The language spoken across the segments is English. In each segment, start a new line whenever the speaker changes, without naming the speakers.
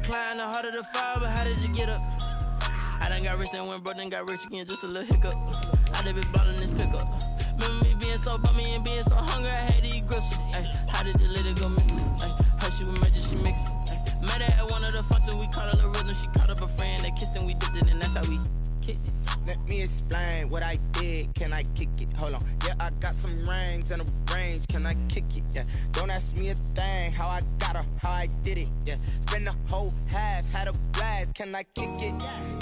climb, the harder the fall, but how did you get up? I done got rich and went broke, then got rich again, just a little hiccup. I done been ballin' this pickup. Remember me being so bummy and being so hungry, I had to eat gristle. How did the lady go missing? Her she was magic, she mixed it. Met her at one of the functions, we caught her the rhythm. She caught up a friend, they kissed and we dipped it, and that's how we kicked it.
Let me explain what I did. Can I kick it? Hold on. Yeah, I got some rings and a range. Can I kick it? Yeah. Don't ask me a thing. How I got her, how I did it. Yeah. Spend the whole half, had a blast. Can I kick it?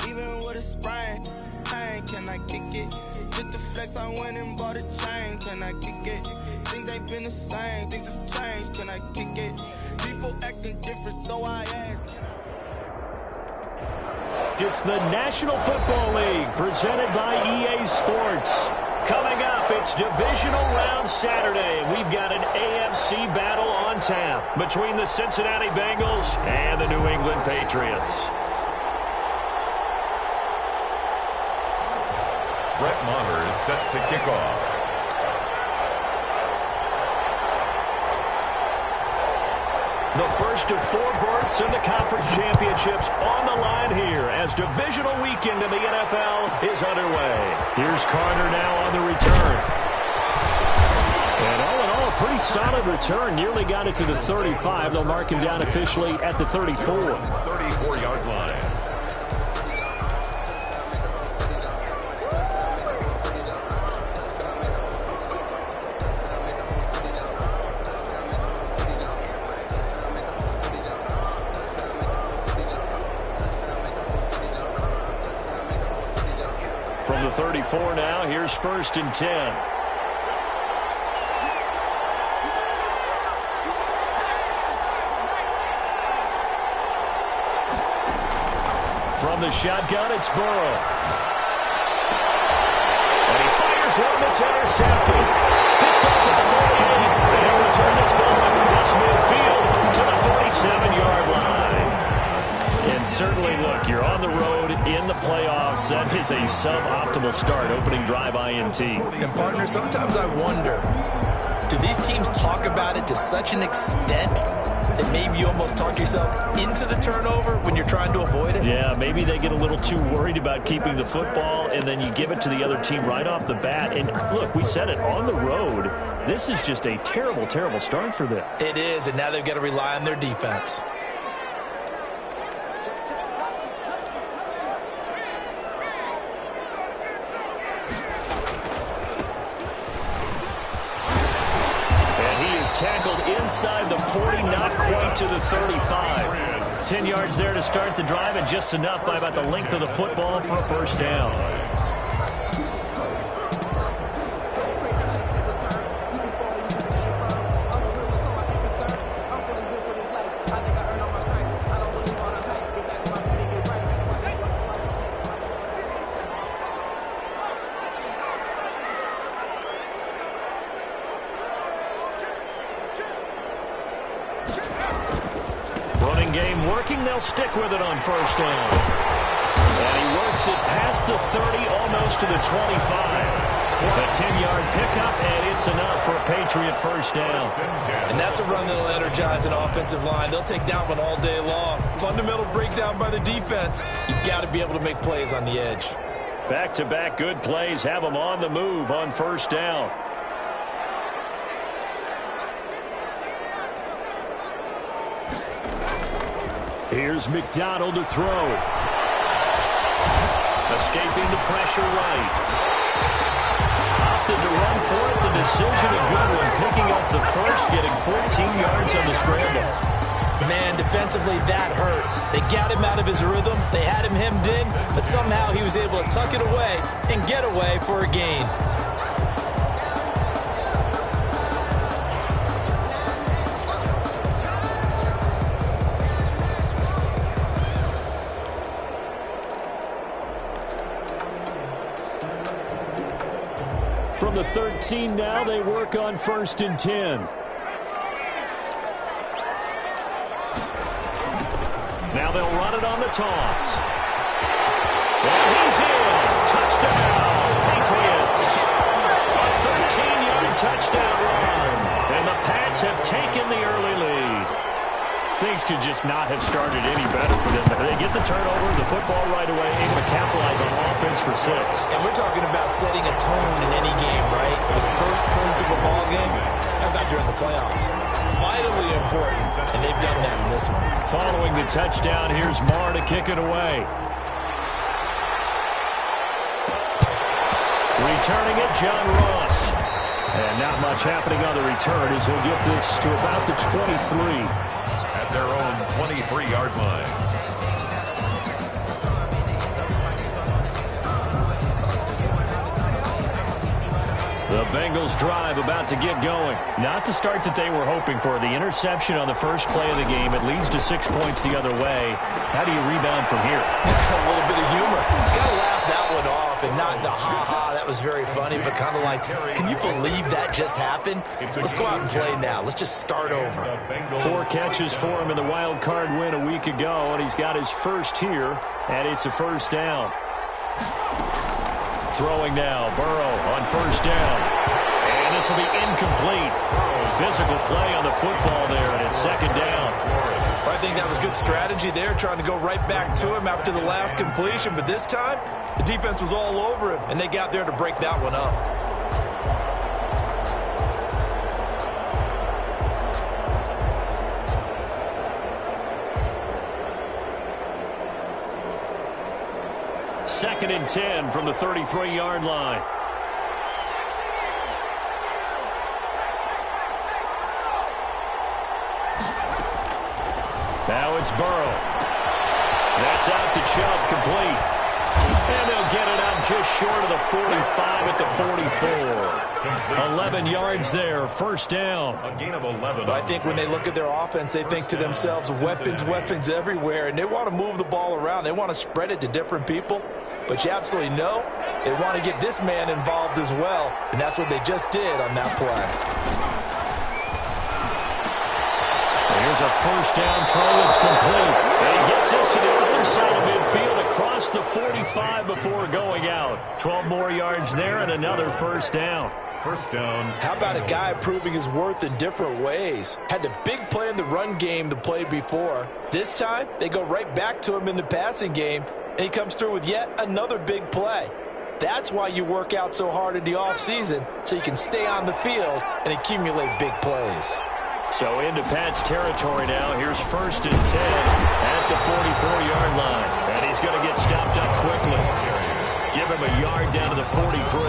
Even with a sprain. Hey, can I kick it? Just the flex, I went and bought a chain. Can I kick it? Things ain't been the same. Things have changed. Can I kick it? People acting different, so I ask.
It's the National Football League presented by EA Sports. Coming up, it's Divisional Round Saturday. We've got an AFC battle on tap between the Cincinnati Bengals and the New England Patriots.
Brett Maher is set to kick off.
The first of 4 berths in the conference championships on the line here as divisional weekend in the NFL is underway. Here's Carter now on the return. And all in all, a pretty solid return. Nearly got it to the 35. They'll mark him down officially at the 34.
34-yard line.
From the 34 now, here's 1st and 10. From the shotgun, it's Burrow. And he fires one that's intercepted. Picked off at the 48. They'll return this ball across midfield to the 47-yard line. And certainly, look, you're on the road in the playoffs. That is a suboptimal start, opening drive INT.
And, partner, sometimes I wonder, do these teams talk about it to such an extent that maybe you almost talk yourself into the turnover when you're trying to avoid it?
Yeah, maybe they get a little too worried about keeping the football, and then you give it to the other team right off the bat. And, look, we said it, on the road, this is just a terrible, terrible start for them.
It is, and now they've got to rely on their defense.
Tackled inside the 40, not quite to the 35. 10 yards there to start the drive, and just enough by about the length of the football for a first down. Game working, they'll stick with it on first down. And he works it past the 30, almost to the 25. A 10-yard pickup, and it's enough for a Patriot first down.
And that's a run that'll energize an offensive line. They'll take that one all day long. Fundamental breakdown by the defense. You've got to be able to make plays on the edge.
Back-to-back good plays have them on the move on first down. Here's McDonald to throw. Escaping the pressure right. Opted to run for it. The decision a good one. Picking up the first, getting 14 yards on the scramble.
Man, defensively, that hurts. They got him out of his rhythm. They had him hemmed in, but somehow he was able to tuck it away and get away for a gain.
From the 13 now, they work on 1st and 10. Now they'll run it on the toss. And he's in. Touchdown, Patriots. A 13-yard touchdown run. And the Pats have taken the early lead. Things could just not have started any better for them. They get the turnover, the football right away, able to capitalize on offense for 6.
And we're talking about setting a tone in any game, right? The first points of a ball game, how about during the playoffs? Vitally important, and they've done that in this one.
Following the touchdown, here's Marr to kick it away. Returning it, John Ross. And not much happening on the return as he'll get this to about the 23.
At their own 23-yard line.
The Bengals drive about to get going. Not the start that they were hoping for. The interception on the first play of the game. It leads to 6 points the other way. How do you rebound from here?
A little bit of humor. Got to laugh that one off and not the ha-ha. That was very funny, but kind of like, can you believe that just happened? Let's go out and play now. Let's just start over.
4 catches for him in the wild card win a week ago, and he's got his first here, and it's a first down. Throwing now, Burrow on first down. And this will be incomplete. Physical play on the football there, and it's second down.
I think that was good strategy there, trying to go right back to him after the last completion. But this time, the defense was all over him, and they got there to break that one up.
Second and 10 from the 33-yard line. Now it's Burrow. That's out to Chubb, complete. And they'll get it out just short of the 45 at the 44. 11 yards there, first down.
A gain of 11.
But I think when they look at their offense, they think to themselves, weapons everywhere, and they want to move the ball around. They want to spread it to different people. But you absolutely know they want to get this man involved as well, and that's what they just did on that play.
Here's a first down throw. It's complete. And he gets this to the other side of midfield across the 45 before going out. 12 more yards there and another first down.
First down.
How about a guy proving his worth in different ways? Had the big play in the run game to play before. This time, they go right back to him in the passing game, and he comes through with yet another big play. That's why you work out so hard in the offseason, so you can stay on the field and accumulate big plays.
So into Pat's territory now. Here's first and 10 at the 44-yard line. And he's going to get stopped up quickly. Give him a yard down to the 43.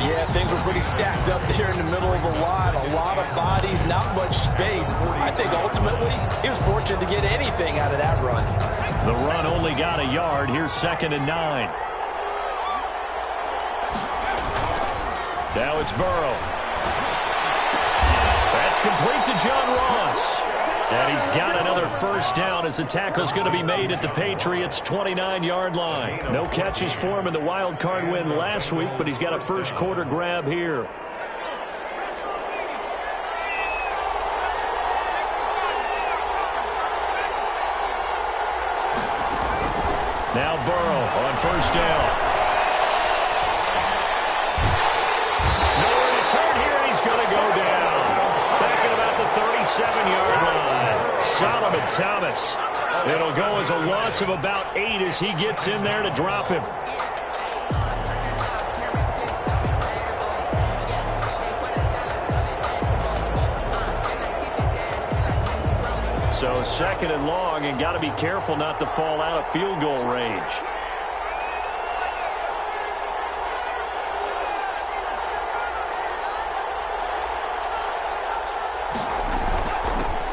Yeah, things were pretty stacked up there in the middle of the line. A lot of bodies, not much space. I think ultimately he was fortunate to get anything out of that run.
The run only got a yard. Here's second and 9. Now it's Burrow. That's complete to John Ross. And he's got another first down as the tackle's going to be made at the Patriots' 29-yard line. No catches for him in the wild card win last week, but he's got a first quarter grab here. Now Burrow on first down. Nowhere to turn here, and he's going to go down. Back at about the 37-yard line. Solomon Thomas. It'll go as a loss of about 8 as he gets in there to drop him. So second and long, and got to be careful not to fall out of field goal range.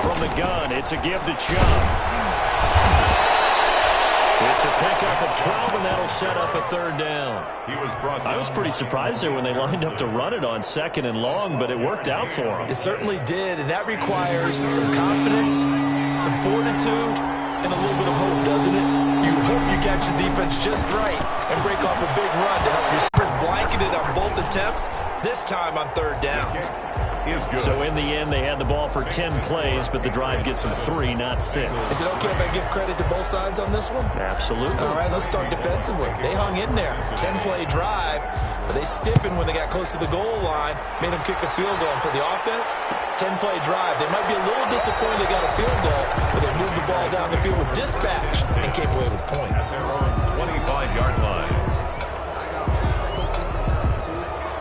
From the gun, it's a give to Chubb. It's a pickup of 12, and that'll set up a third down. I was pretty surprised there when they lined up to run it on second and long, but it worked out for them.
It certainly did, and that requires some confidence, some fortitude, and a little bit of hope, doesn't it? You hope you catch the defense just right and break off a big run to help your receivers blanketed on both attempts, this time on third down.
So in the end, they had the ball for 10 plays, but the drive gets them 3, not 6.
Is it okay if I give credit to both sides on this one?
Absolutely.
All right, let's start defensively. They hung in there. 10-play drive, but they stiffened when they got close to the goal line, made them kick a field goal. For the offense, 10-play drive. They might be a little disappointed they got a field goal, but they moved the ball down the field with dispatch and came away with points.
Their own 25-yard line.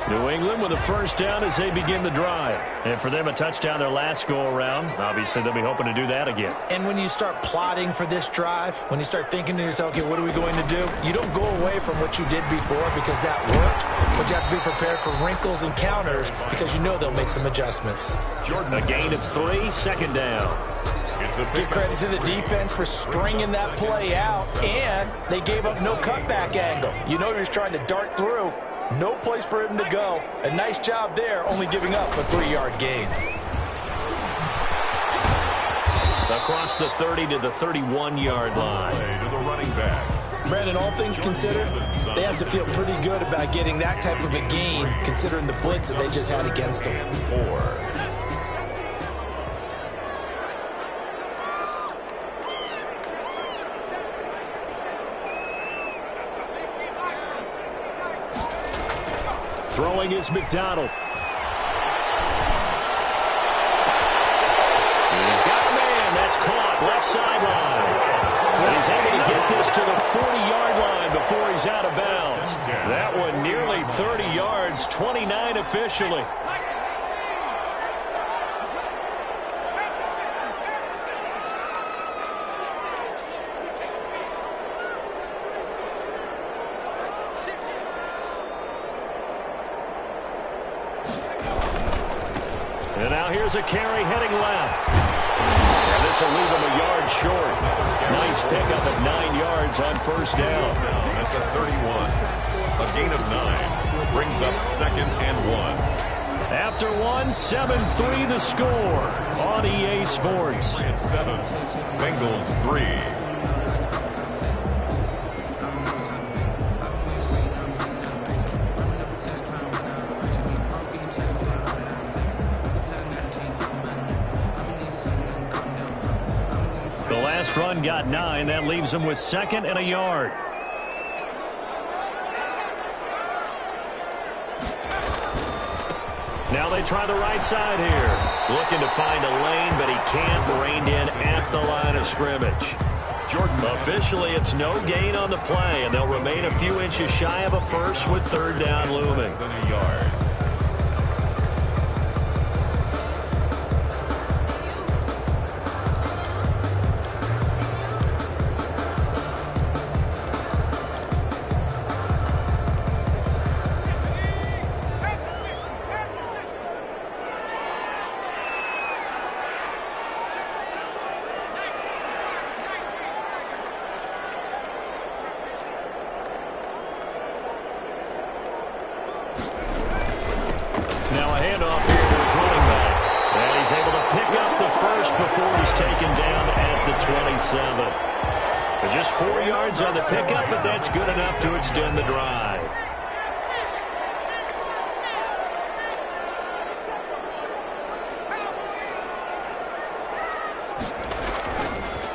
New England with a first down as they begin the drive. And for them, a touchdown their last go-around. Obviously, they'll be hoping to do that again.
And when you start plotting for this drive, when you start thinking to yourself, okay, what are we going to do? You don't go away from what you did before because that worked, but you have to be prepared for wrinkles and counters because you know they'll make some adjustments.
Jordan, a gain of 3, second down.
Give credit to the defense for stringing that play out, and they gave up no cutback angle. You know he was trying to dart through. No place for him to go. A nice job there, only giving up a 3-yard gain.
Across the 30 to the 31-yard line.
To the running back.
Brandon, all things considered, they have to feel pretty good about getting that type of a gain, considering the blitz that they just had against them.
4.
Throwing is McDonald. He's got a man. That's caught. Left sideline. He's able to get this to the 40-yard line before he's out of bounds. That one nearly 30 yards, 29 officially. And now here's a carry heading left. And this will leave him a yard short. Nice pickup of 9 yards on first down.
At the 31. A gain of 9. Brings up 2nd and 1.
After 1, 7-3 the score on EA Sports.
7. Bengals 3.
Last run got 9. That leaves him with 2nd and a yard. Now they try the right side here. Looking to find a lane, but he can't. Reined in at the line of scrimmage. Jordan, officially it's no gain on the play, and they'll remain a few inches shy of a first with 3rd down looming.
A yard.
Now a handoff here to his running back. And he's able to pick up the first before he's taken down at the 27. But just 4 yards on the pickup, but that's good enough to extend the drive.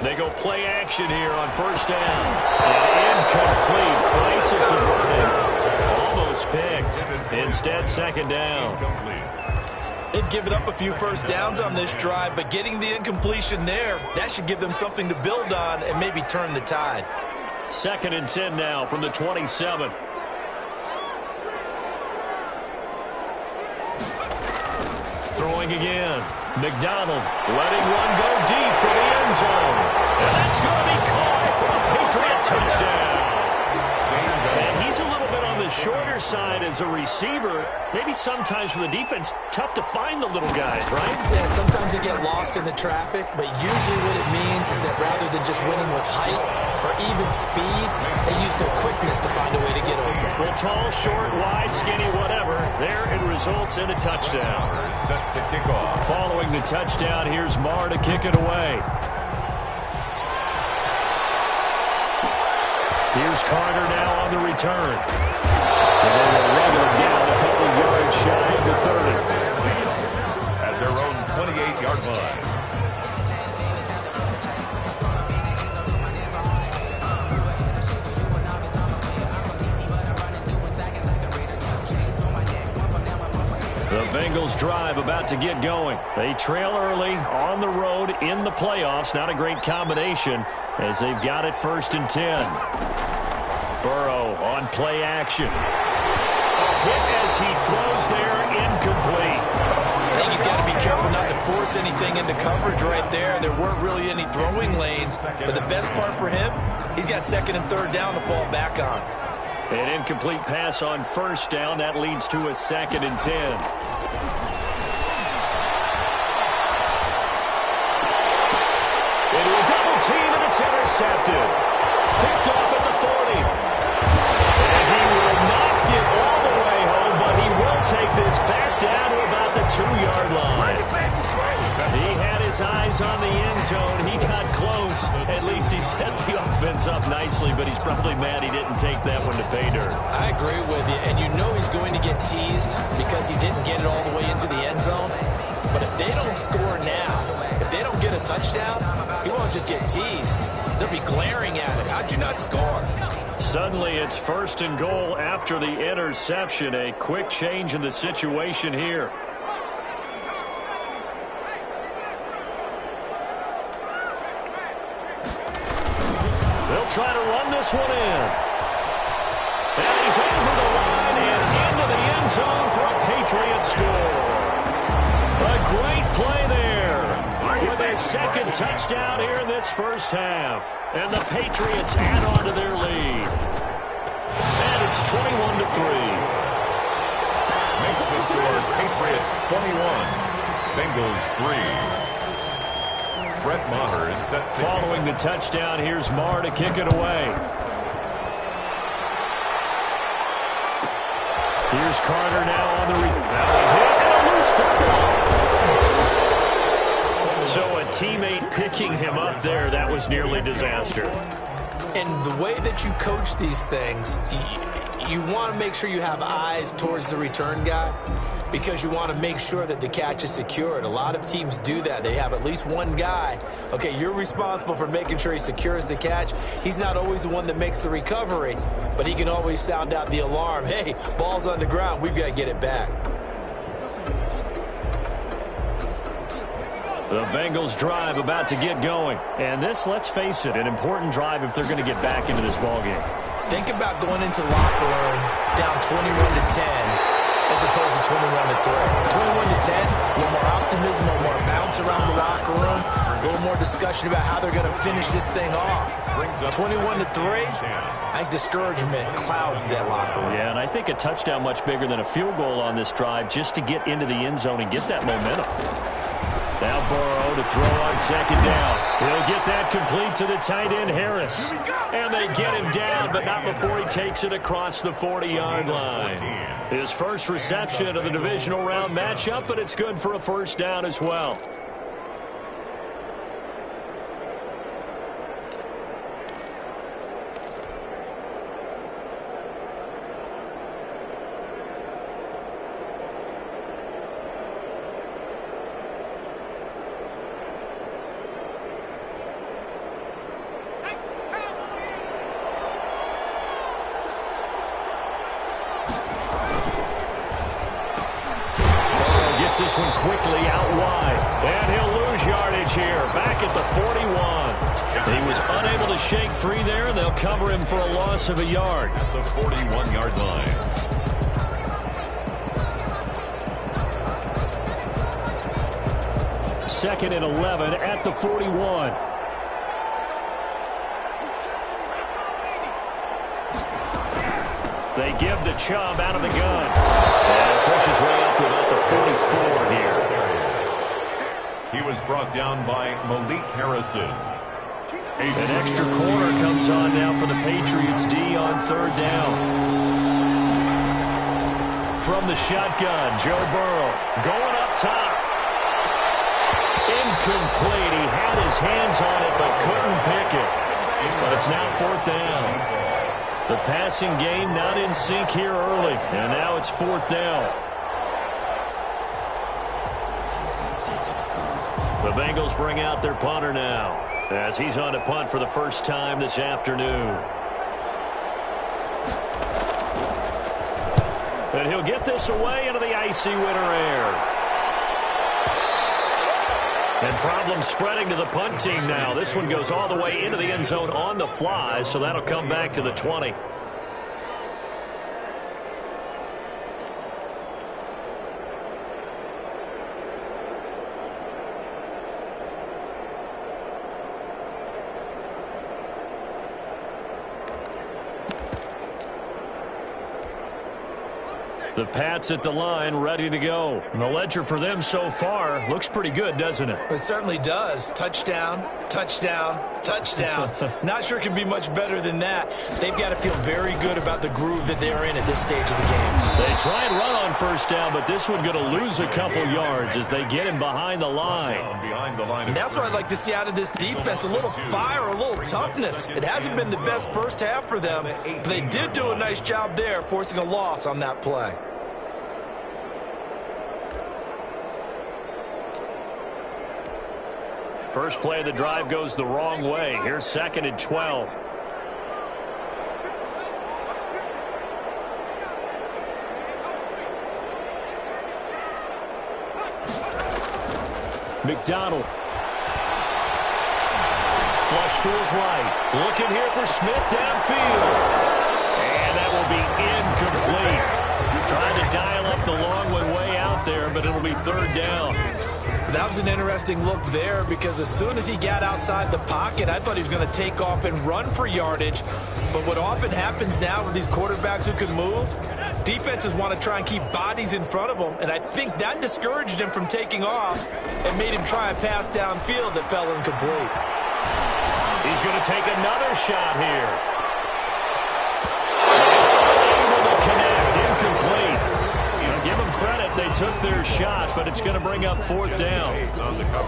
They go play action here on first down. And incomplete. Crisis averted. Almost picked. Instead, 2nd down.
They've given up a few first downs on this drive, but getting the incompletion there, that should give them something to build on and maybe turn the tide.
2nd and 10 now from the 27. Throwing again. McDonald letting one go deep for the end zone. And that's going to be caught for a Patriot touchdown. And he's a little bit on the shorter side as a receiver. Maybe sometimes for the defense, tough to find the little guys, right?
Yeah, sometimes they get lost in the traffic, but usually what it means is that rather than just winning with height or even speed, they use their quickness to find a way to get open.
Well, tall, short, wide, skinny, whatever. There it results in a touchdown.
Set to kick off.
Following the touchdown, here's Marr to kick it away. Here's Carter now on the return. And they will run him down a couple yards shy of the 30.
At their own 28-yard line.
The Bengals drive about to get going. They trail early on the road in the playoffs. Not a great combination as they've got it 1st and 10. Burrow on play action. A hit as he throws there, incomplete.
I think he's got to be careful not to force anything into coverage right there. There weren't really any throwing lanes, but the best part for him, he's got 2nd and 3rd down to fall back on.
An incomplete pass on 1st down. That leads to a 2nd and 10. Into a double team, and it's intercepted. Picked off at the 40. And he will not get all the way home, but he will take this back down to about the 2-yard line. He had his eyes on the end zone. He got close. At least he set the offense up nicely, but he's probably mad he didn't take that one to pay dirt.
I agree with you, and you know he's going to get teased because he didn't get it all the way into the end zone. But if they don't score now, if they don't get a touchdown, he won't just get teased. They'll be glaring at him. How'd you not score?
Suddenly it's 1st and goal after the interception. A quick change in the situation here. They'll try to run this one in. And he's over the line and into the end zone for a Patriot score. A great play there with a 2nd touchdown here in this 1st half. And the Patriots add on to their lead. And it's 21-3.
Makes the score Patriots 21, Bengals 3. Brett Maher is set.
Following the touchdown, here's Maher to kick it away. Here's Carter now on the hit and a loose football. So a teammate picking him up there, that was nearly disaster.
And the way that you coach these things, you want to make sure you have eyes towards the return guy because you want to make sure that the catch is secured. A lot of teams do that. They have at least one guy. Okay, you're responsible for making sure he secures the catch. He's not always the one that makes the recovery, but he can always sound out the alarm. Hey, ball's on the ground. We've got to get it back.
The Bengals drive about to get going. And this, let's face it, an important drive if they're going to get back into this ballgame.
Think about going into the locker room down 21-10 as opposed to 21-3. 21-10, a little more optimism, a little more bounce around the locker room, a little more discussion about how they're going to finish this thing off. 21-3, I think discouragement clouds that locker room.
Yeah, and I think a touchdown much bigger than a field goal on this drive just to get into the end zone and get that momentum. Now Burrow to throw on 2nd down. He'll get that complete to the tight end, Harris. And they get him down, but not before he takes it across the 40-yard line. His first reception of the divisional round matchup, but it's good for a 1st down as well. This one quickly out wide, and he'll lose yardage here, back at the 41. He was unable to shake free there, and they'll cover him for a loss of a yard.
At the 41-yard line.
Second and 11 at the 41. They give the Chubb out of the gun. And pushes way up to about the 44 here.
He was brought down by Malik Harrison.
An extra corner comes on now for the Patriots D on 3rd down. From the shotgun, Joe Burrow going up top. Incomplete. He had his hands on it but couldn't pick it. But it's now 4th down. The passing game not in sync here early, and now it's 4th down. The Bengals bring out their punter now, as he's on to punt for the first time this afternoon. And he'll get this away into the icy winter air. And problems spreading to the punt team now. This one goes all the way into the end zone on the fly, so that'll come back to the 20. The Pats at the line, ready to go. And the ledger for them so far looks pretty good, doesn't it?
It certainly does. Touchdown, touchdown, touchdown. Not sure it can be much better than that. They've got to feel very good about the groove that they're in at this stage of the game.
They try and run on first down, but this one going to lose a couple yards as they get him behind the line.
And that's what I'd like to see out of this defense, a little fire, a little toughness. It hasn't been the best first half for them, but they did do a nice job there, forcing a loss on that play.
First play of the drive goes the wrong way. Here's 2nd and 12. McDonald. Flush to his right. Looking here for Smith downfield. And that will be incomplete. Trying to dial up the long way out there, but it'll be 3rd down.
That was an interesting look there because as soon as he got outside the pocket, I thought he was going to take off and run for yardage. But what often happens now with these quarterbacks who can move, defenses want to try and keep bodies in front of them, and I think that discouraged him from taking off and made him try a pass downfield that fell incomplete.
He's going to take another shot here. Able to connect, incomplete. Give them credit, they took their shot, but it's going to bring up 4th down.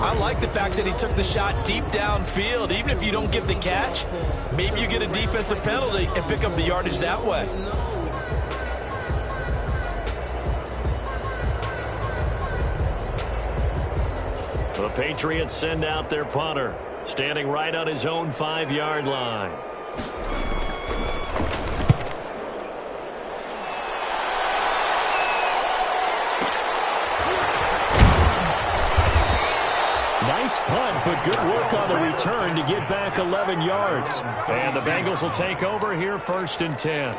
I like the fact that he took the shot deep downfield. Even if you don't get the catch, maybe you get a defensive penalty and pick up the yardage that way.
The Patriots send out their punter, standing right on his own 5-yard line. Nice punt, but good work on the return to get back 11 yards. And the Bengals will take over here 1st and 10.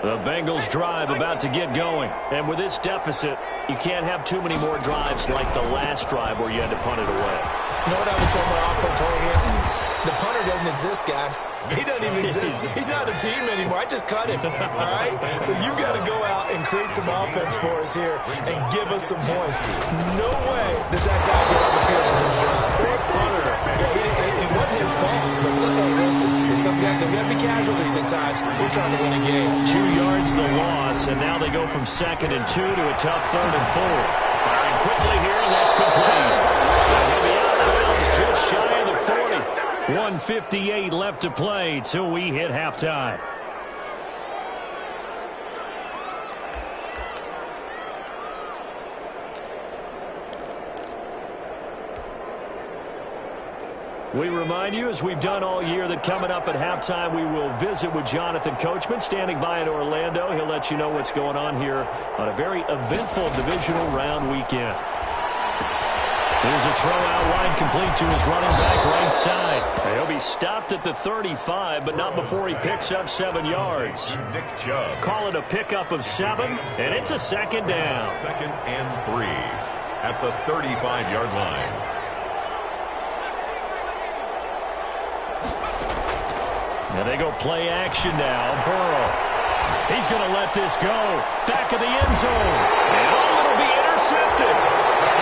The Bengals drive about to get going. And with this deficit, you can't have too many more drives like the last drive where you had to punt it away.
You know what I would tell my offense right here? The punter doesn't exist, guys. He doesn't even exist. He's not a team anymore. I just cut him, all right? So you've got to go out and create some offense for us here and give us some points. No way does that guy get on the field on this drive.
Poor punter.
Yeah, it wasn't his fault. But listen, there's something that there be casualties at times. We're trying to win a game.
2 yards the loss, and now they go from 2nd and 2 to a tough 3rd and 4. Firing quickly here, and that's complete. He'll be out of bounds just shy of the 40. 1:58 left to play till we hit halftime. We remind you, as we've done all year, that coming up at halftime, we will visit with Jonathan Coachman, standing by in Orlando. He'll let you know what's going on here on a very eventful divisional round weekend. Here's a throw out wide, complete to his running back right side. He'll be stopped at the 35, but not before he picks up 7 yards. Call it a pickup of 7, and it's a 2nd down.
2nd and 3 at the 35-yard line.
And they go play action now. Burrow. He's going to let this go. Back of the end zone. And it'll be intercepted.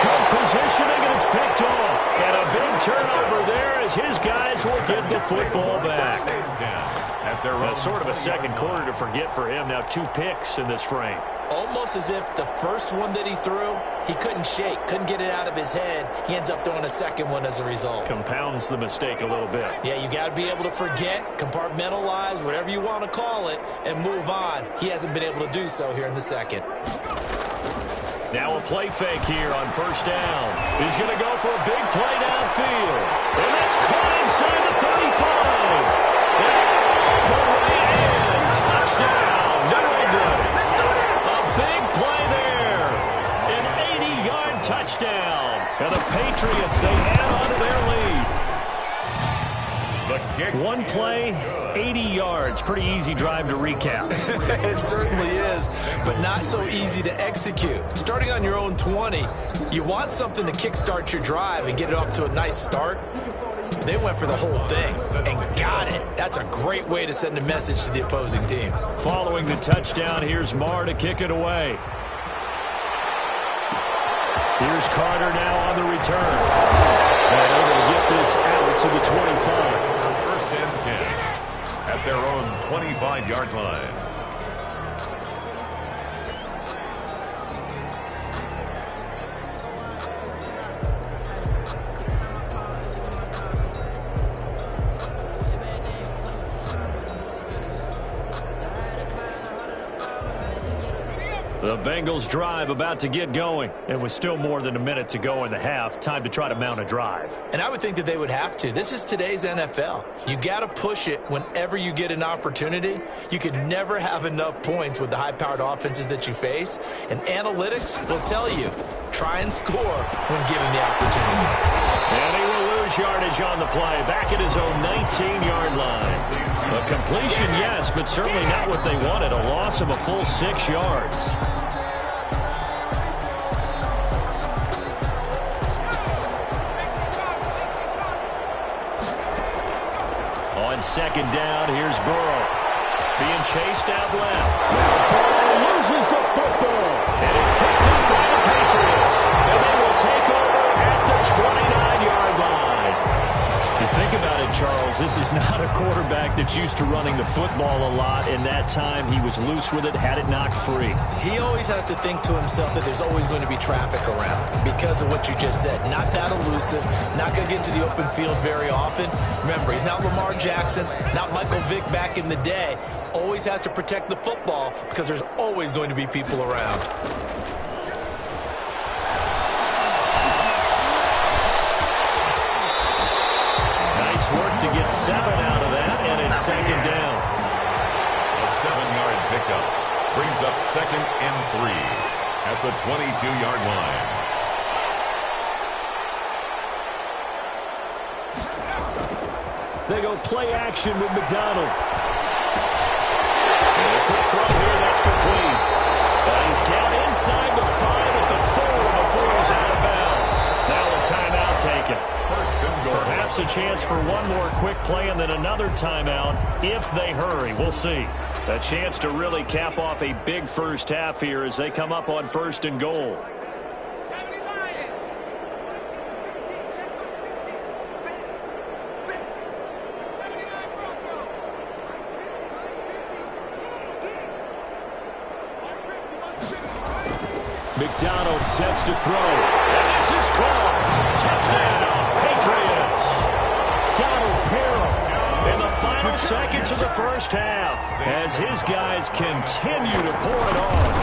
Good positioning, and it's picked off. And a big turnover there as his guys will get the football back. That's sort of a second quarter to forget for him. Now 2 picks in this frame.
Almost as if the first one that he threw, he couldn't shake, couldn't get it out of his head. He ends up throwing a second one as a result.
Compounds the mistake a little bit.
Yeah, you got to be able to forget, compartmentalize, whatever you want to call it, and move on. He hasn't been able to do so here in the second.
Now a play fake here on first down. He's going to go for a big play downfield. And that's caught inside the 35. And touchdown, New England. A big play there. An 80-yard touchdown. And the Patriots, they add on to their lead. One play, 80 yards. Pretty easy drive to recap.
It certainly is, but not so easy to execute. Starting on your own 20, you want something to kickstart your drive and get it off to a nice start. They went for the whole thing and got it. That's a great way to send a message to the opposing team.
Following the touchdown, here's Marr to kick it away. Here's Carter now on the return. And able to get this out to the 25.
First and 10 at their own 25-yard line.
The Bengals drive about to get going. It was still more than a minute to go in the half. Time to try to mount a drive.
And I would think that they would have to. This is today's NFL. You got to push it whenever you get an opportunity. You could never have enough points with the high-powered offenses that you face. And analytics will tell you, try and score when given the opportunity.
And he will lose yardage on the play. Back at his own 19-yard line. A completion, yes, but certainly not what they wanted. A loss of a full 6 yards. On second down, here's Burrow. Being chased out left. Burrow loses the football. And it's picked up by the Patriots. And they will take over at the 29-yard line. You think about it, Charles, this is not a quarterback that's used to running the football a lot. In that time, he was loose with it, had it knocked free.
He always has to think to himself that there's always going to be traffic around because of what you just said. Not that elusive, not going to get into the open field very often. Remember, he's not Lamar Jackson, not Michael Vick back in the day. Always has to protect the football because there's always going to be people around.
Work to get 7 out of that, and it's second down.
A 7-yard pickup brings up second and 3 at the 22-yard line.
They go play action with McDonald. And a quick throw here, that's complete. He's down inside the 5 at the 4 before he's out of bounds. Now a timeout taken. Perhaps a chance for one more quick play and then another timeout if they hurry. We'll see. A chance to really cap off a big first half here as they come up on first and goal. McDonald sets to throw. And this is caught. Touchdown, Patriots. Donald Parham in the final seconds of the first half as his guys continue to pour it on.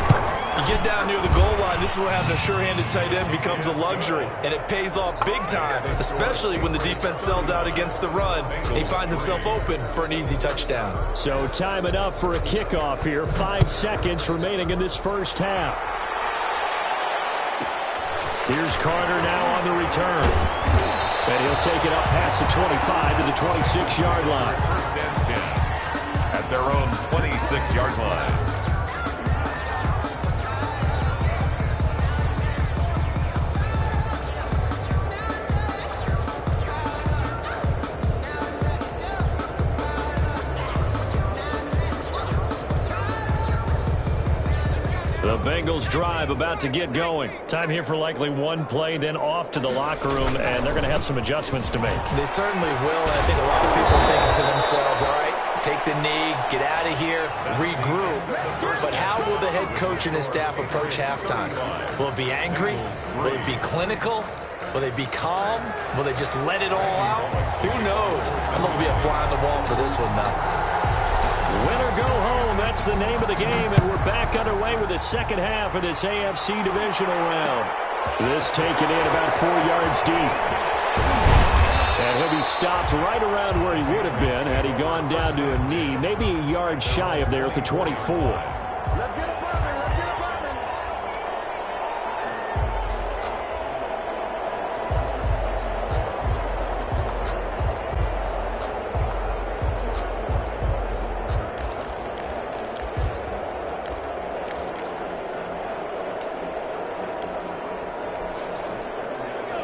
You get down near the goal line, this is where having a sure-handed tight end becomes a luxury, and it pays off big time, especially when the defense sells out against the run, and he finds himself open for an easy touchdown.
So time enough for a kickoff here. 5 seconds remaining in this first half. Here's Carter now on the return. And he'll take it up past the 25 to the 26-yard line.
First and 10 at their own 26-yard line.
The Bengals drive about to get going. Time here for likely one play, then off to the locker room, and they're going to have some adjustments to make.
They certainly will, and I think a lot of people are thinking to themselves, all right, take the knee, get out of here, regroup. But how will the head coach and his staff approach halftime? Will it be angry? Will it be clinical? Will they be calm? Will they just let it all out? Who knows? I'm going to be a fly on the wall for this one, though.
Win or go home. that's the name of the game, and we're back underway with the second half of this AFC divisional round. This taken in about 4 yards deep. And he'll be stopped right around where he would have been had he gone down to a knee, maybe a yard shy of there at the 24.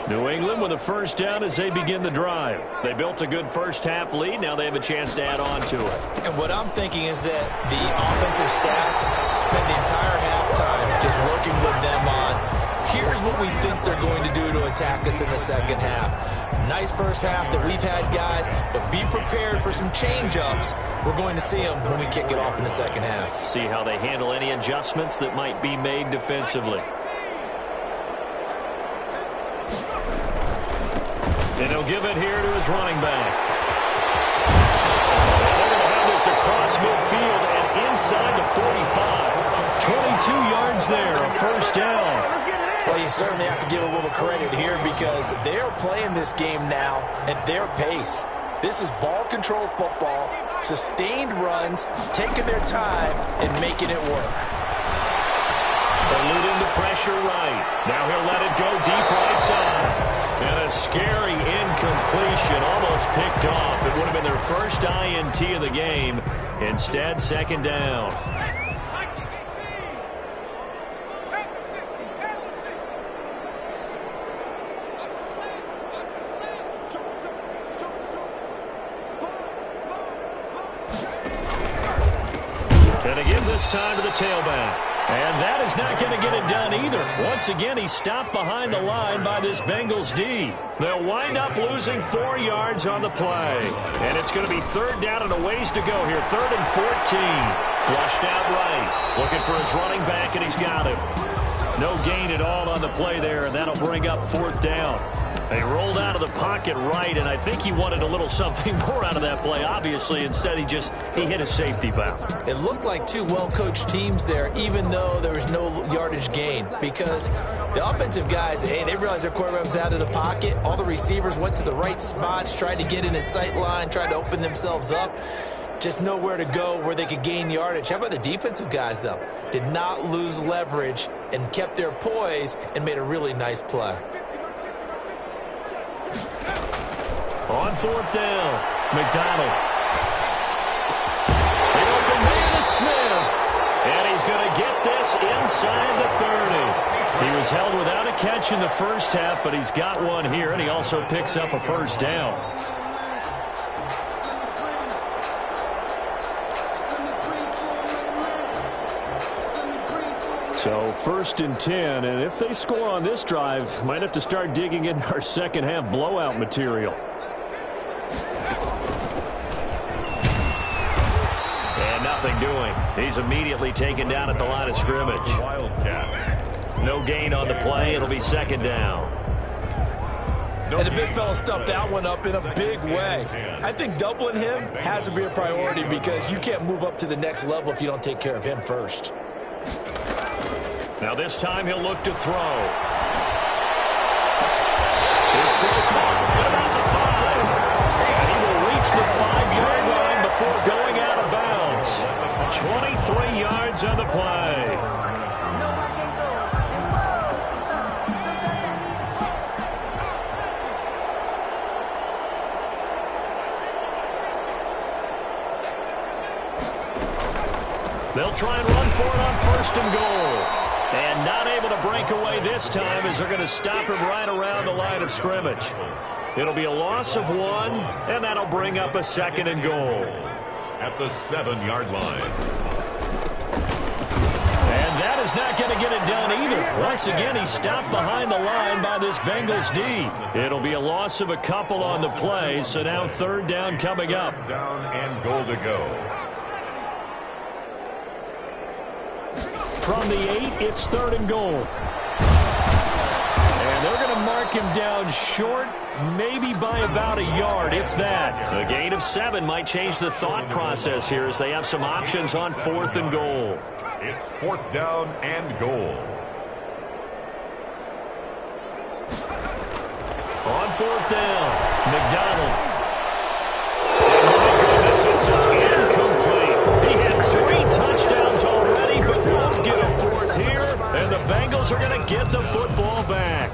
New England with a first down as they begin the drive. They built a good first-half lead. Now they have a chance to add on to it.
And what I'm thinking is that the offensive staff spent the entire halftime just working with them on, here's what we think they're going to do to attack us in the second half. Nice first half that we've had, guys, but be prepared for some change-ups. We're going to see them when we kick it off in the second half.
See how they handle any adjustments that might be made defensively. And he'll give it here to his running back. They're going to have this across midfield and inside the 45. 22 yards there, a first down.
Well, you certainly have to give a little credit here because they're playing this game now at their pace. This is ball control football, sustained runs, taking their time and making it work.
Eluding the pressure right. Now he'll let it go deep right side. And a scary incompletion, almost picked off. It would have been their first INT of the game. Instead, second down. And again this time to the tailback. And that is not going to get it done either. Once again, he's stopped behind the line by this Bengals D. They'll wind up losing 4 yards on the play. And it's going to be third down and a ways to go here. 3rd and 14. Flushed out right. Looking for his running back, and he's got him. No gain at all on the play there, and that'll bring up 4th down. They rolled out of the pocket right, and I think he wanted a little something more out of that play, obviously. Instead, he hit a safety valve.
It looked like two well-coached teams there, even though there was no yardage gain, because the offensive guys, hey, they realized their quarterback was out of the pocket. All the receivers went to the right spots, tried to get in his sight line, tried to open themselves up. Just nowhere to go where they could gain yardage. How about the defensive guys, though? Did not lose leverage and kept their poise and made a really nice play.
On 4th down, McDonald. The open man is Smith. And he's going to get this inside the 30. He was held without a catch in the first half, but he's got one here, and he also picks up a first down. So 1st and 10, and if they score on this drive, might have to start digging in our second half blowout material. And nothing doing. He's immediately taken down at the line of scrimmage. Wildcat. No gain on the play. It'll be second down.
And the big fella stuffed that one up in a big way. I think doubling him has to be a priority because you can't move up to the next level if you don't take care of him first.
Now this time he'll look to throw. His throw caught at about the 5. And he will reach the 5-yard line before going out of bounds. 23 yards on the play. They'll try and run for it on 1st and goal. And not able to break away this time as they're going to stop him right around the line of scrimmage. It'll be a loss of 1, and that'll bring up a 2nd and goal.
At the 7-yard line.
And that is not going to get it done either. Once again, he's stopped behind the line by this Bengals D. It'll be a loss of a couple on the play, so now 3rd down coming up.
Down and goal to go.
From the 8, it's 3rd and goal. And they're going to mark him down short, maybe by about a yard, if that. A gain of 7 might change the thought process here as they have some options on 4th and goal.
It's 4th down and goal.
On 4th down, McDonald. And my goodness, this is incomplete. He had 3 touchdowns already, but won't get a 4th here. And the Bengals are going to get the football back.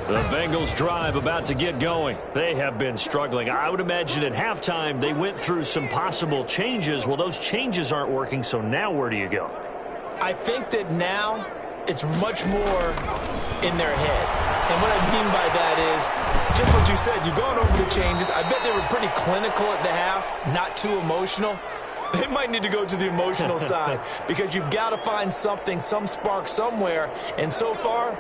The Bengals drive about to get going. They have been struggling. I would imagine at halftime they went through some possible changes. Well, those changes aren't working, so now where do you go?
I think that now it's much more in their head. And what I mean by that is just what you said. You've gone over the changes. I bet they were pretty clinical at the half, not too emotional. They might need to go to the emotional side because you've got to find something, some spark somewhere. And so far,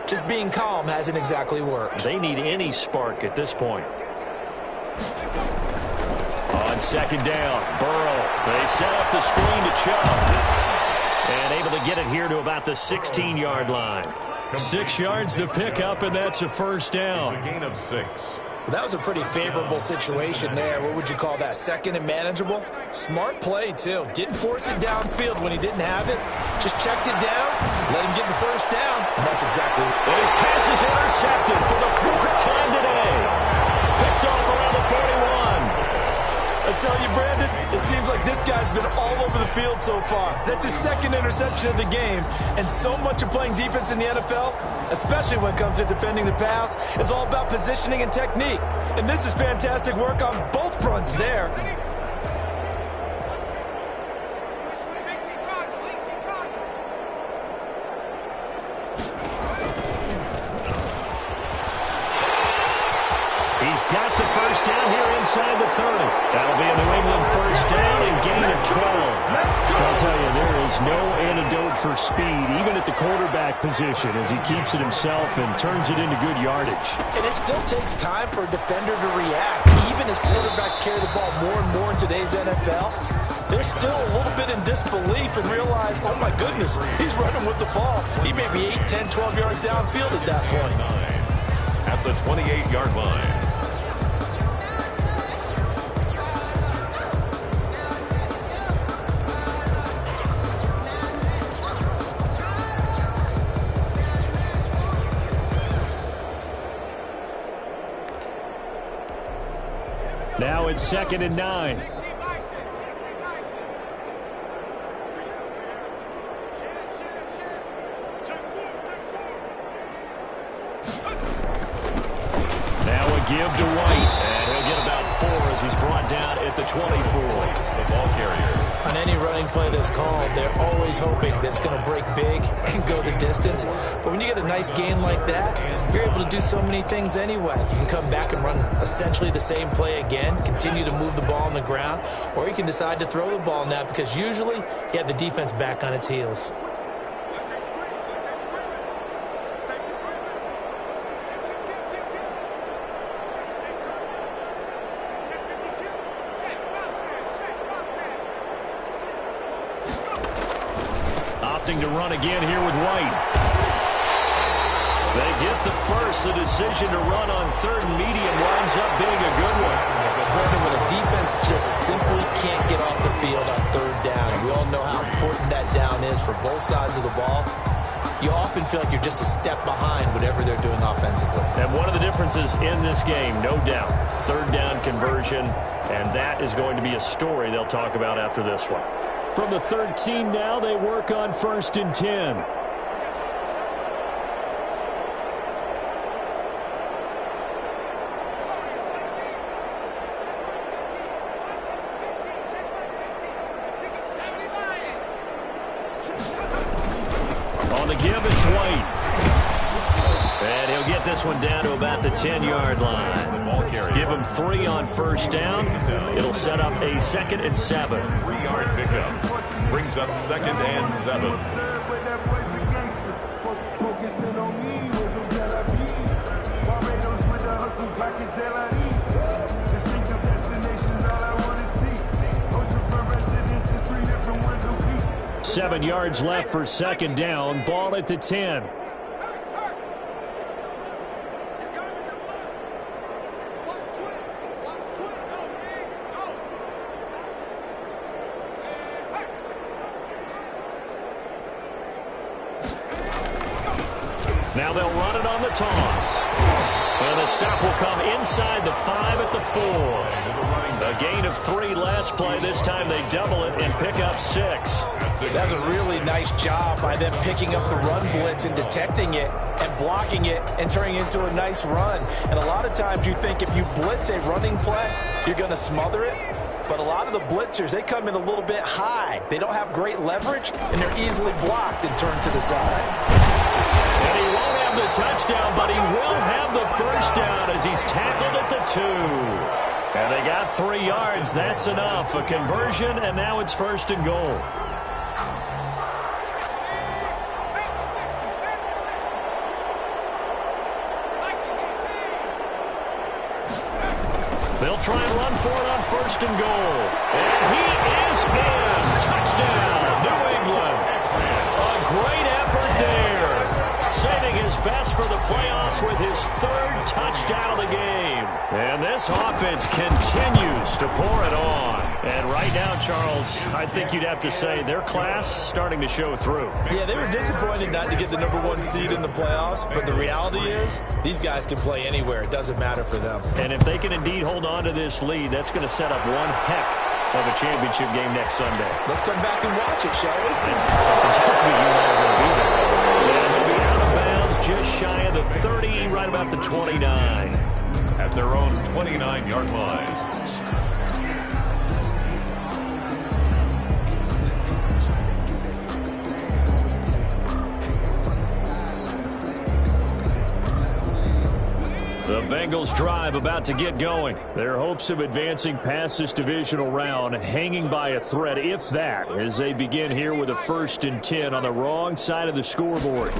just being calm hasn't exactly worked.
They need any spark at this point. On 2nd down, Burrow. They set up the screen to Chubb. And able to get it here to about the 16-yard line. 6 yards the pickup, and that's a 1st down.
It's a gain of 6.
That was a pretty favorable situation there. What would you call that? 2nd and manageable? Smart play, too. Didn't force it downfield when he didn't have it. Just checked it down, let him get the 1st down, and that's exactly what.
And his pass is intercepted for the 4th time today. Picked off around the 41.
I tell you, Brandon, it seems like this guy's been all over the field so far. That's his 2nd interception of the game. And so much of playing defense in the NFL, especially when it comes to defending the pass, is all about positioning and technique. And this is fantastic work on both fronts there.
He's got the 1st down here inside the 30. That'll be a New England 1st down and gain of 12. I'll tell you, there is no antidote for speed, even at the quarterback position, as he keeps it himself and turns it into good yardage.
And it still takes time for a defender to react. Even as quarterbacks carry the ball more and more in today's NFL, they're still a little bit in disbelief and realize, oh my goodness, he's running with the ball. He may be 8, 10, 12 yards downfield at that point.
At the 28-yard line.
Now it's 2nd and 9. Now a give to White, and he'll get about 4 as he's brought down at the 24.
The ball carrier.
On any running play that's called, they're always hoping that it's going to break big and go the distance. But when you get a nice gain like that, you're able to do so many things anyway. You can come back and run essentially the same play again, continue to move the ball on the ground, or you can decide to throw the ball now because usually you have the defense back on its heels.
To run again here with White. They get the 1st. The decision to run on 3rd and medium winds up being a good one.
Brandon, when a defense just simply can't get off the field on 3rd down, and we all know how important that down is for both sides of the ball, you often feel like you're just a step behind whatever they're doing offensively.
And one of the differences in this game, no doubt, 3rd down conversion, and that is going to be a story they'll talk about after this one. From the 13 now, they work on 1st and 10. On the give, it's White. And he'll get this one down to about the 10-yard line. Give him 3 on 1st down. It'll set up a 2nd and 7.
3-yard pickup. Brings up 2nd and 7.
7 yards left for second down. Ball at the 10. Now they'll run it on the toss. And the stop will come inside the 5 at the 4. A gain of 3 last play. This time they double it and pick up 6.
That's a really nice job by them picking up the run blitz and detecting it and blocking it and turning it into a nice run. And a lot of times you think if you blitz a running play, you're going to smother it. But a lot of the blitzers, they come in a little bit high. They don't have great leverage, and they're easily blocked and turned to the side.
And he won't have the touchdown, but he will have the first down as he's tackled at the 2. And they got 3 yards. That's enough. A conversion, and now it's first and goal. They'll try and run for it on first and goal. And he is in. Touchdown, New England. A great effort there. Saving his best for the playoffs with his 3rd touchdown of the game. And this offense continues to pour it on. And right now, Charles, I think you'd have to say their class starting to show through.
Yeah, they were disappointed not to get the #1 seed in the playoffs, but the reality is these guys can play anywhere. It doesn't matter for them.
And if they can indeed hold on to this lead, that's going to set up one heck of a championship game next Sunday.
Let's come back and watch it, shall we?
Something tells me you and I are going to be there. And they'll be out of bounds just shy of the 30, right about the 29.
At their own 29-yard line.
The Bengals drive about to get going. Their hopes of advancing past this divisional round hanging by a thread, if that, as they begin here with a 1st and 10 on the wrong side of the scoreboard.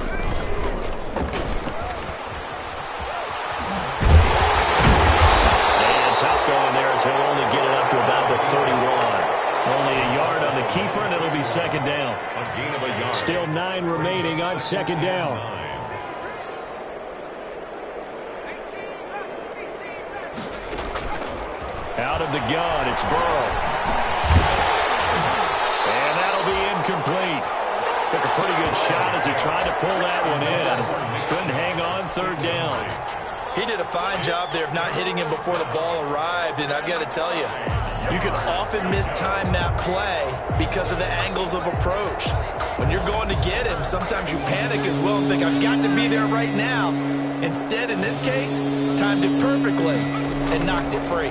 And tough going there as he'll only get it up to about the 31. Only a yard on the keeper, and it'll be second down.
A gain of a yard.
Still 9 remaining on second down. Out of the gun, it's Burrow. And that'll be incomplete. Took a pretty good shot as he tried to pull that one in. Couldn't hang on 3rd down.
He did a fine job there of not hitting him before the ball arrived, and I've got to tell you, you can often mistime that play because of the angles of approach. When you're going to get him, sometimes you panic as well and think, I've got to be there right now. Instead, in this case, timed it perfectly and knocked it free.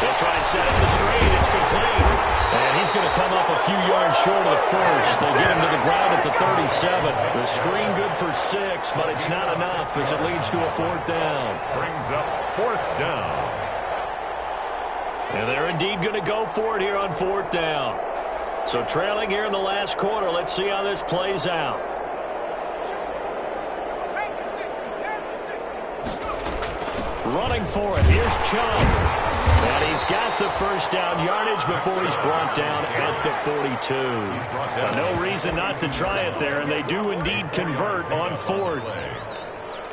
They'll try and set up the screen. It's complete. And he's going to come up a few yards short of the first. They get him to the ground at the 37. The screen good for 6, but it's not enough as it leads to a 4th down.
Brings up 4th down.
And they're indeed going to go for it here on 4th down. So trailing here in the last quarter. Let's see how this plays out. Running for it. Here's Chubb. And he's got the first down yardage before he's brought down at the 42. No reason not to try it there, and they do indeed convert on 4th.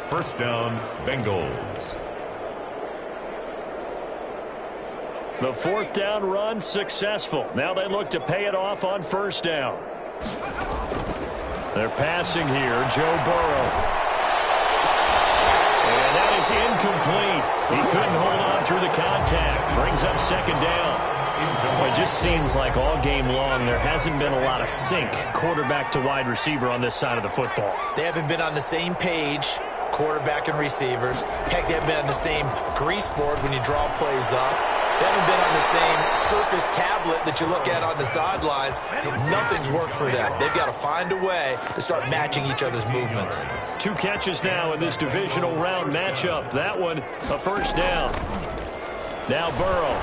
First down, Bengals.
The 4th down run successful. Now they look to pay it off on 1st down. They're passing here, Joe Burrow. And that is incomplete. He couldn't hold on through the contact. Brings up second down. It just seems like all game long there hasn't been a lot of sync quarterback to wide receiver on this side of the football.
They haven't been on the same page, quarterback and receivers. Heck, they haven't been on the same grease board when you draw plays up. They haven't been on the same surface tablet that you look at on the sidelines. Nothing's worked for them. They've got to find a way to start matching each other's movements.
2 catches now in this divisional round matchup. That one, a first down. Now Burrow.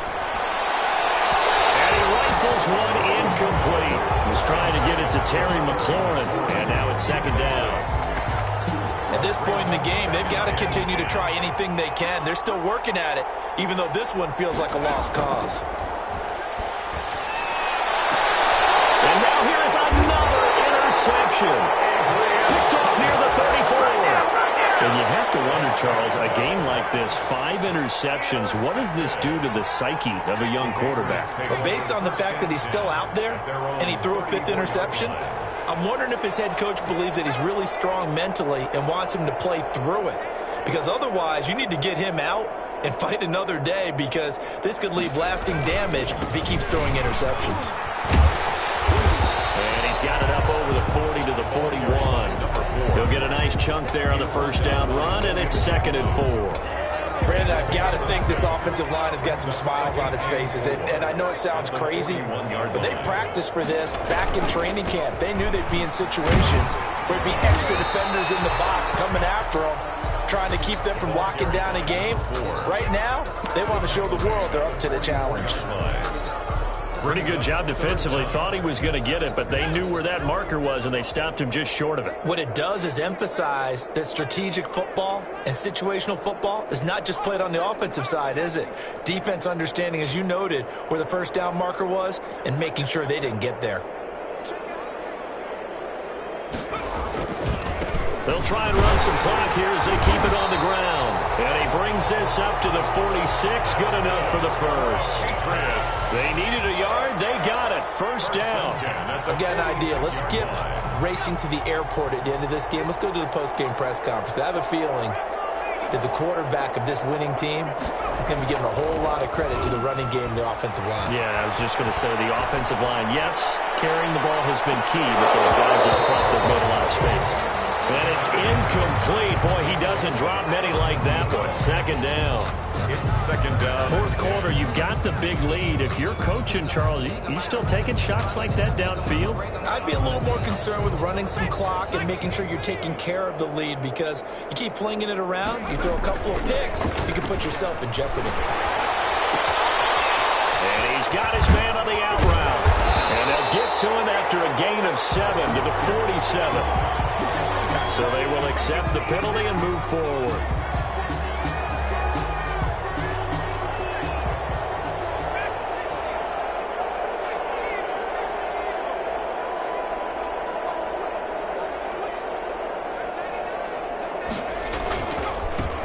And he rifles one incomplete. He was trying to get it to Terry McLaurin. And now it's second down.
At this point in the game, they've got to continue to try anything they can. They're still working at it, even though this one feels like a lost cause.
reception. Picked off near the 34. And you have to wonder, Charles, a game like this, 5 interceptions, what does this do to the psyche of a young quarterback?
Well, based on the fact that he's still out there and he threw a 5th interception, I'm wondering if his head coach believes that he's really strong mentally and wants him to play through it. Because otherwise, you need to get him out and fight another day, because this could leave lasting damage if he keeps throwing interceptions.
And he's got it up over the 40 to the 41. He'll get a nice chunk there on the first down run, and it's 2nd and 4.
Brandon, I've got to think this offensive line has got some smiles on its faces. And I know it sounds crazy, but they practiced for this back in training camp. They knew they'd be in situations where there'd be extra defenders in the box coming after them, trying to keep them from locking down a game. Right now, they want to show the world they're up to the challenge.
Pretty good job defensively. Thought he was going to get it, but they knew where that marker was, and they stopped him just short of it.
What it does is emphasize that strategic football and situational football is not just played on the offensive side, is it? Defense understanding, as you noted, where the first down marker was and making sure they didn't get there.
They'll try and run some clock here as they keep it on the ground. And he brings this up to the 46. Good enough for the first. They needed a yard. They got it. First down.
I've got an idea. Let's skip racing to the airport at the end of this game. Let's go to the post-game press conference. I have a feeling that the quarterback of this winning team is going to be given a whole lot of credit to the running game and the offensive line.
Yeah, I was just going to say the offensive line, yes, carrying the ball has been key, but those guys up front have made a lot of space. And it's incomplete. Boy, he doesn't drop many like that one. 2nd down.
It's 2nd down.
4th quarter, you've got the big lead. If you're coaching, Charles, you still taking shots like that downfield?
I'd be a little more concerned with running some clock and making sure you're taking care of the lead, because you keep flinging it around, you throw a couple of picks, you can put yourself in jeopardy.
And he's got his man on the out route. And they'll get to him after a gain of 7 to the 47. So they will accept the penalty and move forward.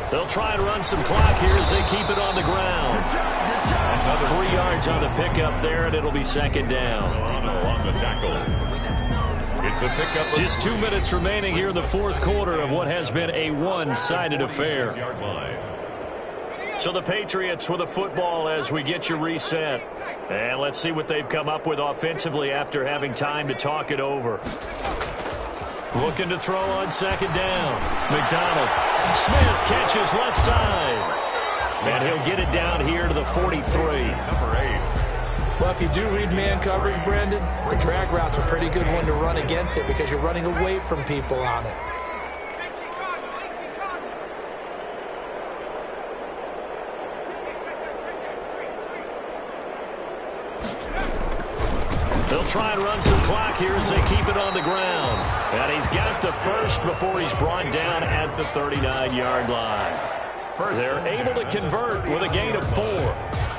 They'll try and run some clock here as they keep it on the ground. Another 3 yards on the pickup there, and it'll be 2nd down.
On the tackle. It's a pickup.
Just 2 minutes remaining here in the 4th quarter of what has been a one-sided affair. So the Patriots with a football as we get you reset. And let's see what they've come up with offensively after having time to talk it over. Looking to throw on 2nd down. McDonald. Smith catches left side. And he'll get it down here to the 43.
Number 8.
Well, if you do read man coverage, Brandon, the drag route's a pretty good one to run against it because you're running away from people on it.
They'll try and run some clock here as they keep it on the ground. And he's got the first before he's brought down at the 39-yard line. They're able to convert with a gain of 4.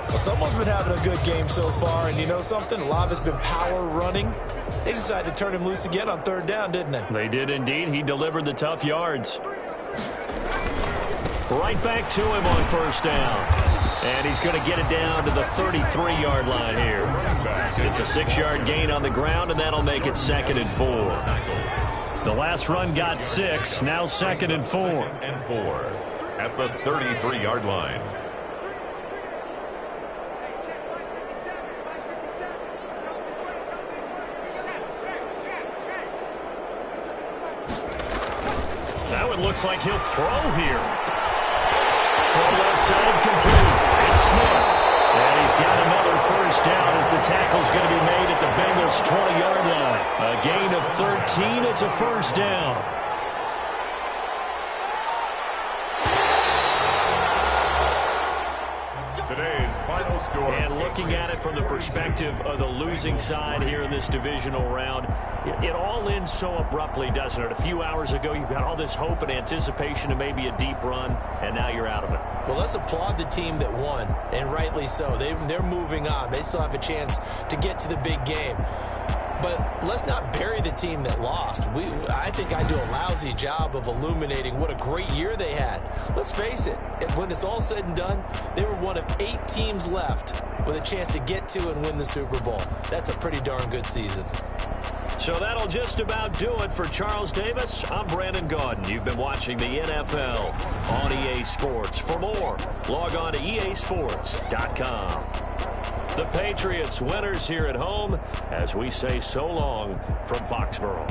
Well, someone's been having a good game so far, and you know something? A lot of it's been power running. They decided to turn him loose again on 3rd down, didn't they?
They did indeed. He delivered the tough yards. Right back to him on 1st down. And he's going to get it down to the 33-yard line here. It's a 6-yard gain on the ground, and that'll make it 2nd and 4. The last run got 6, now 2nd and 4.
And 4 at the 33-yard line.
Now it looks like he'll throw here. Throw left side complete. It's Smith. And he's got another first down as the tackle's going to be made at the Bengals' 20-yard line. A gain of 13. It's a first down.
Today's final score.
And looking at it from the perspective of the losing side here in this divisional round, it all ends so abruptly, doesn't it? A few hours ago, you've got all this hope and anticipation of maybe a deep run, and now you're out of it.
Well, let's applaud the team that won, and rightly so. They're moving on. They still have a chance to get to the big game. But let's not bury the team that lost. I think I do a lousy job of illuminating what a great year they had. Let's face it, when it's all said and done, they were one of 8 teams left with a chance to get to and win the Super Bowl. That's a pretty darn good season.
So that'll just about do it for Charles Davis. I'm Brandon Gaudin. You've been watching the NFL on EA Sports. For more, log on to easports.com. The Patriots winners here at home as we say so long from Foxborough.